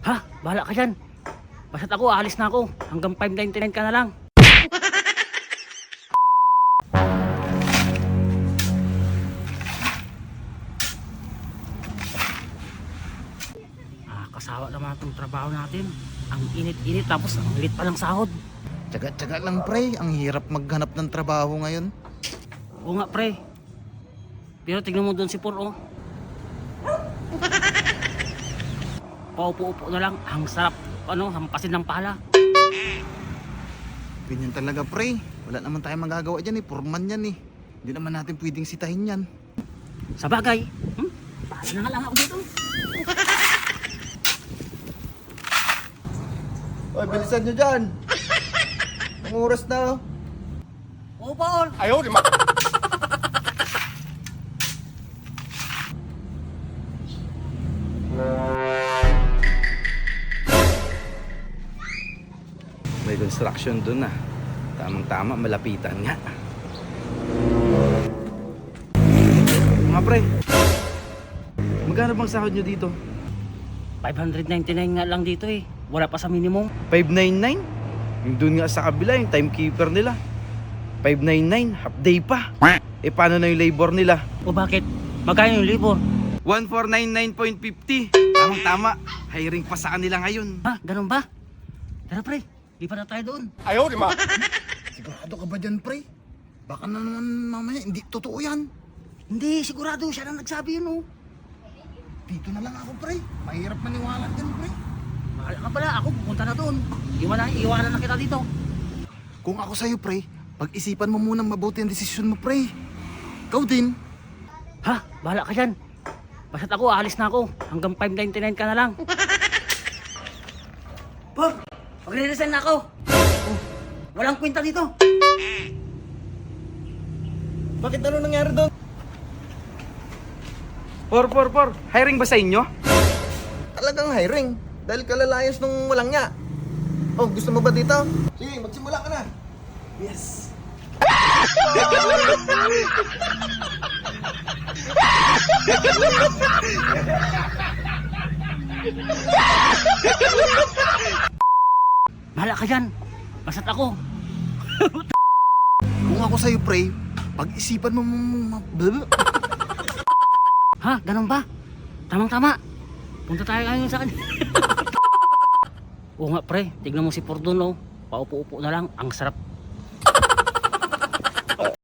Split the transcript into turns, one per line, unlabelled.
Ha? Bahala ka dyan. Basta't ako, aalis na ako. Hanggang 5.99 ka na lang. Kasawa naman itong trabaho natin. Ang init-init tapos ang liit pa lang sahod.
Tsaga-tsaga lang pre, ang hirap maghanap ng trabaho ngayon.
Oo nga pre. Pero tignan mo doon si Pur, oh. Paupo-upo na lang. Ang sarap, hampasin ng pala.
Ganyan talaga pre, wala naman tayong magagawa dyan eh, purman yan eh. Hindi naman natin pwedeng sitahin yan.
Sa bagay, paano na nga lang ako dito?
Oy, bilisan nyo dyan! Ang oras na.
Oo, Paul.
Ayaw, di ma...
May construction dun ah. Tamang-tama, malapitan nga. Mga pre, magkano bang sahod nyo dito?
599 nga lang dito eh. Wala pa sa minimum.
599? Yung dun nga sa kabila, yung timekeeper nila. 599, half day pa. Eh paano na yung labor nila?
O bakit? Magkano yung libor?
1499.50. Tamang-tama, hiring pa sa kanila ngayon.
Ha? Ganun ba? Tara pre, lipat na tayo doon.
Ayaw, di ma...
Sigurado ka ba dyan pre? Baka na naman mamaya, hindi totoo yan.
Hindi, sigurado siya na nagsabi yun, oh.
Dito na lang ako pre, mahirap maniwala dyan pre.
Bahala ka pala, ako pupunta na doon. Iwanan na kita dito.
Kung ako sa'yo pre, pag-isipan mo munang mabuti ang desisyon mo pre. Ikaw din.
Ha? Bahala ka dyan. Basta't ako, aalis na ako. Hanggang 5.99 ka na lang. Pop, magre-resign na ako. Oh, walang kwenta dito.
Bakit ano nangyari doon?
Por, hiring ba sa inyo?
Talagang hiring. Dahil kalalayas nung walang nya. Oh, gusto mo ba dito? Sige, magsimula ka na. Yes.
Bahala ka dyan. Basta't ako.
Kung ako sa'yo, pre, pag-isipan mo
Ha? Ganun ba? Tamang-tama. Punta tayo ngayon sa kanya. Oo nga pre, tignan mo si Pordon, oh. Paupo-upo na lang. Ang sarap